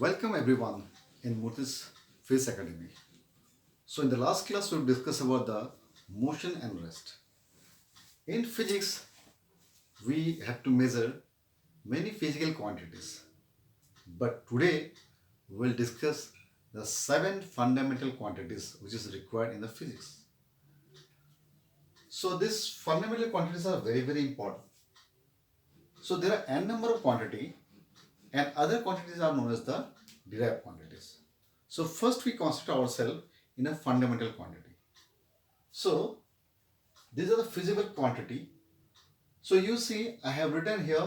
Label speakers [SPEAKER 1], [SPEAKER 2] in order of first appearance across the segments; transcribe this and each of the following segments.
[SPEAKER 1] Welcome everyone in Murthy's Physics Academy. So in the last class we discussed about the motion and rest. In physics we have to measure many physical quantities. But today we will discuss the seven fundamental quantities which is required in the physics. So these fundamental quantities are very important. So there are n number of quantity and other quantities are known as the derived quantities. So first we consider ourselves in a fundamental quantity. So these are the physical quantity. So you see I have written here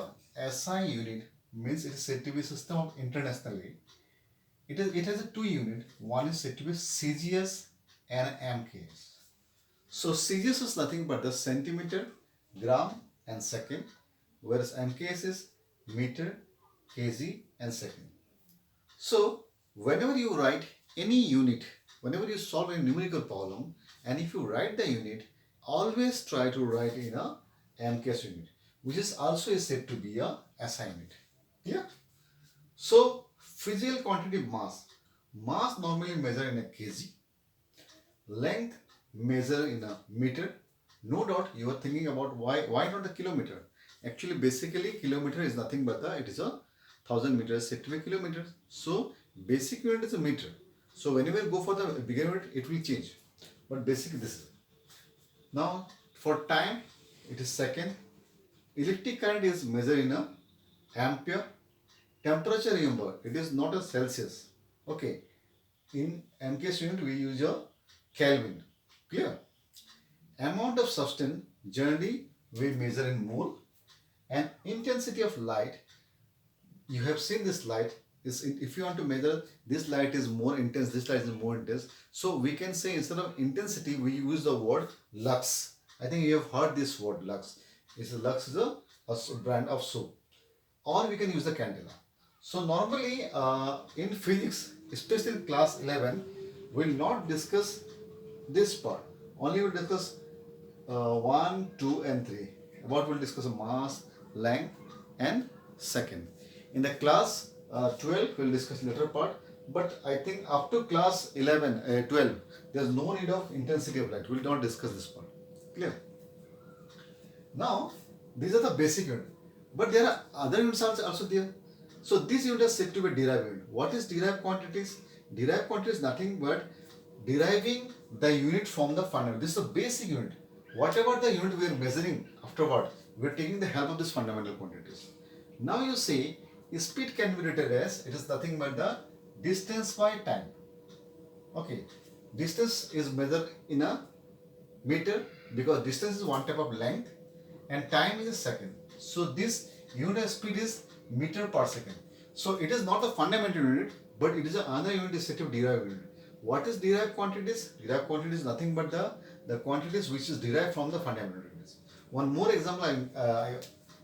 [SPEAKER 1] SI unit means it is said to be system of internationally. It has a two unit. One is said to be CGS and MKS. So CGS is nothing but the centimeter, gram and second, whereas MKS is meter, kg and second. So whenever you write any unit, whenever you solve a numerical problem, and if you write the unit, always try to write in a MKS unit, which is also said to be a SI unit. Yeah. So physical quantity mass. Mass normally measure in a kg. Length measure in a meter. No doubt you are thinking about why not the kilometer. Actually basically kilometer is nothing but it is a 1000 meters said to be kilometers. So basic unit is a meter. So whenever you go for the bigger unit it will change. But basically this is. Now for time it is second. Electric current is measured in a ampere. Temperature, remember, it is not a Celsius. Okay. In MKS unit we use a Kelvin. Clear? Amount of substance generally we measure in mole, and intensity of light, you have seen this light is if you want to measure this light is more intense, this light is more intense, so we can say instead of intensity we use the word lux. I think you have heard this word lux. Lux is a brand of soap, or we can use the candela. So normally in physics, especially in class 11, we will not discuss this part. Only we will discuss 1, 2 and 3. What we will discuss mass, length and second. In the class 12, we will discuss later part. But I think up to class 11, 12, there is no need of intensity of light. We will not discuss this part. Clear? Now, these are the basic unit. But there are other units also there. So this unit is said to be derived unit. What is derived quantities? Derived quantity is nothing but deriving the unit from the fundamental. This is the basic unit. Whatever the unit we are measuring afterward, we are taking the help of these fundamental quantities. Now you see, speed can be written as, it is nothing but the distance by time. Okay, distance is measured in a meter because distance is one type of length and time is a second. So this unit of speed is meter per second. So it is not the fundamental unit, but it is another unit is set of derived unit. What is derived quantities? Derived quantities is nothing but the quantities which is derived from the fundamental units. One more example I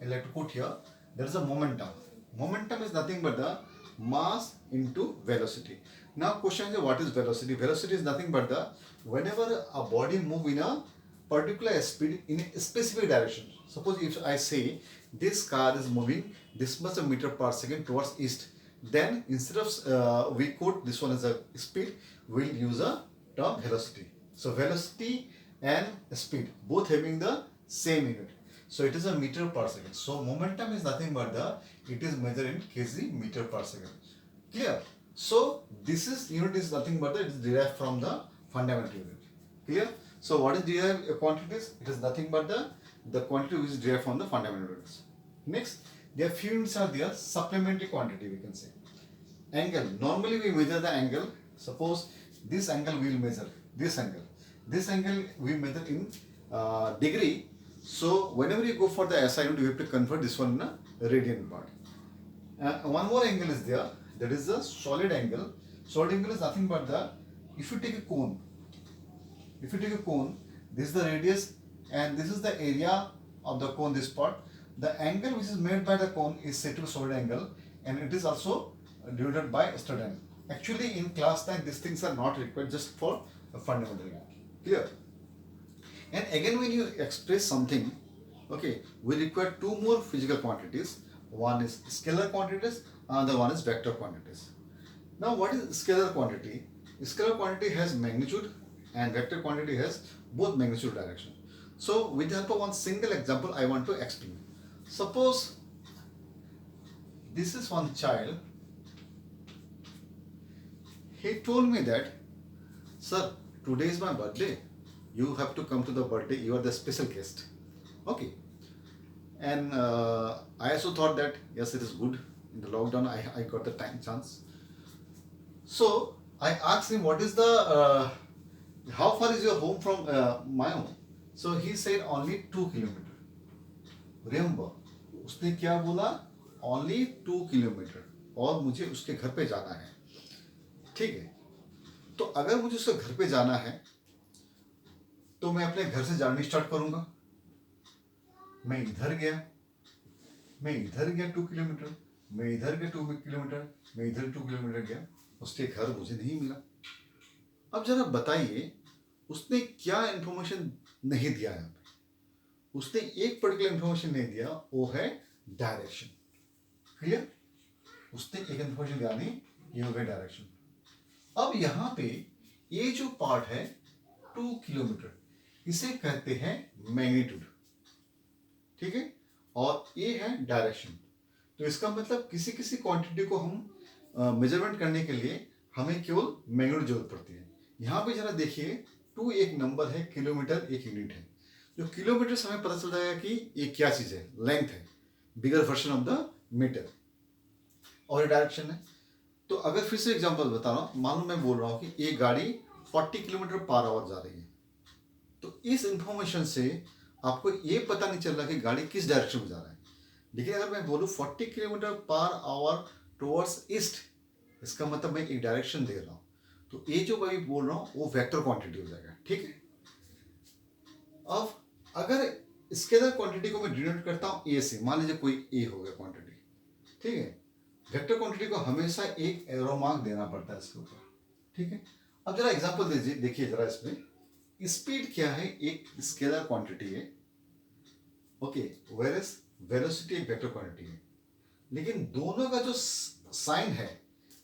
[SPEAKER 1] like to put here. There is a momentum. Momentum is nothing but the mass into velocity. Now question is what is velocity? Velocity is nothing but the whenever a body move in a particular speed in a specific direction. Suppose if I say this car is moving this much a meter per second towards east, then instead of we quote this one as a speed, we'll use a term velocity. So velocity and speed both having the same unit. So it is a meter per second. So momentum is nothing but it is measured in kg meter per second. Clear? So this unit is nothing but it is derived from the fundamental unit. Clear? So what is derived quantities? It is nothing but the quantity which is derived from the fundamental units. Next, there are few units are there, supplementary quantity we can say. Angle. Normally we measure the angle. Suppose this angle we will measure. This angle. This angle we measure in degree. So whenever you go for the SI unit, you have to convert this one in a radian part. One more angle is there. That is the solid angle. Solid angle is nothing but if you take a cone. If you take a cone, this is the radius and this is the area of the cone, this part. The angle which is made by the cone is said to be solid angle and it is also divided by straight angle. Actually in class 9 these things are not required, just for a fundamental unit. Clear? And again when you express something, okay, we require two more physical quantities. One is scalar quantities, another one is vector quantities. Now, what is scalar quantity? Scalar quantity has magnitude and vector quantity has both magnitude and direction. So, with the help of one single example, I want to explain. Suppose this is one child. He told me that, sir, today is my birthday. You have to come to the birthday. You are the special guest. Okay. And I also thought that, yes, it is good. In the lockdown, I got the time chance. So I asked him, what is the, how far is your home from my home? So he said only 2 kilometer. Remember, उसने क्या बोला? Only 2 kilometer. और मुझे उसके घर पे जाना है. ठीक है. तो अगर मुझे उसके घर पे जाना है, तो मैं अपने घर से जर्नी स्टार्ट करूंगा. मैं इधर गया 2 किलोमीटर, मैं इधर गया 2 किलोमीटर, मैं इधर 2 किलोमीटर गया, उसके घर मुझे नहीं मिला. अब जरा बताइए, उसने क्या इंफॉर्मेशन नहीं दिया यहाँ पे? उसने एक पर्टिकुलर इंफॉर्मेशन नहीं दिया, वो है डायरेक्शन. क्लियर? उसने एक इंफॉर्मेशन दिया नहीं, ये हो गया डायरेक्शन. अब यहाँ पे ये जो पार्ट है 2 किलोमीटर, इसे कहते हैं मैग्नीट्यूड. ठीक है. और ये है डायरेक्शन. तो इसका मतलब किसी किसी क्वांटिटी को हम मेजरमेंट करने के लिए हमें केवल मैग्नीट्यूड जरूरत पड़ती है. यहाँ पे जरा देखिए, 2 एक नंबर है, किलोमीटर एक यूनिट है. जो किलोमीटर से हमें पता चल जाएगा कि ये क्या चीज है, लेंथ है, बिगर वर्जन ऑफ द मीटर. और ये डायरेक्शन है. तो अगर फिर से एग्जांपल बता रहा हूँ, मान लो मैं बोल रहा हूँ कि ये गाड़ी 40 किलोमीटर पर आवर जा रही है. तो इस इंफॉर्मेशन से आपको ये पता नहीं चल रहा कि गाड़ी किस डायरेक्शन में जा रहा है. लेकिन अगर मैं बोलूँ 40 kilometre per our towards east, इसका मतलब मैं एक डायरेक्शन दे रहा हूँ. तो ये जो मैं बोल रहा हूँ वो वेक्टर क्वांटिटी हो जाएगा. ठीक है. अब अगर स्केलर क्वांटिटी को मैं डिनोट करता हूँ ए से, मान लीजिए कोई ए हो गया क्वांटिटी. ठीक है. वेक्टर क्वांटिटी को हमेशा एक एरो मार्क देना पड़ता है इसके ऊपर. ठीक है. अब जरा एग्जांपल दीजिए, देखिए जरा इसमें स्पीड क्या है, एक स्केलर क्वांटिटी है. ओके. वेयरएज वेलोसिटी एक वेक्टर क्वांटिटी है. लेकिन दोनों का जो साइन है,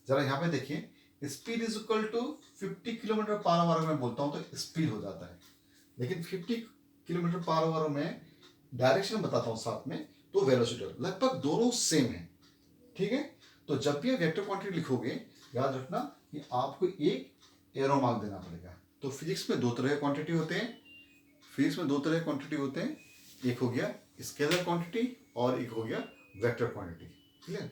[SPEAKER 1] जरा यहाँ पे देखिए, speed is equal to 50 kilometre per hour मैं बोलता हूँ तो स्पीड हो जाता है. लेकिन 50 किलोमीटर पर आवर में डायरेक्शन बताता हूँ साथ में, तो वेलोसिटी लगभग दोनों सेम है. ठीक है. तो जब भी वेक्टर क्वांटिटी लिखोगे, याद रखना कि आपको एक एरो मार्क देना पड़ेगा. तो फिजिक्स में 2 तरह के क्वांटिटी होते हैं. एक हो गया स्केलर क्वांटिटी और एक हो गया वेक्टर क्वांटिटी. क्लियर?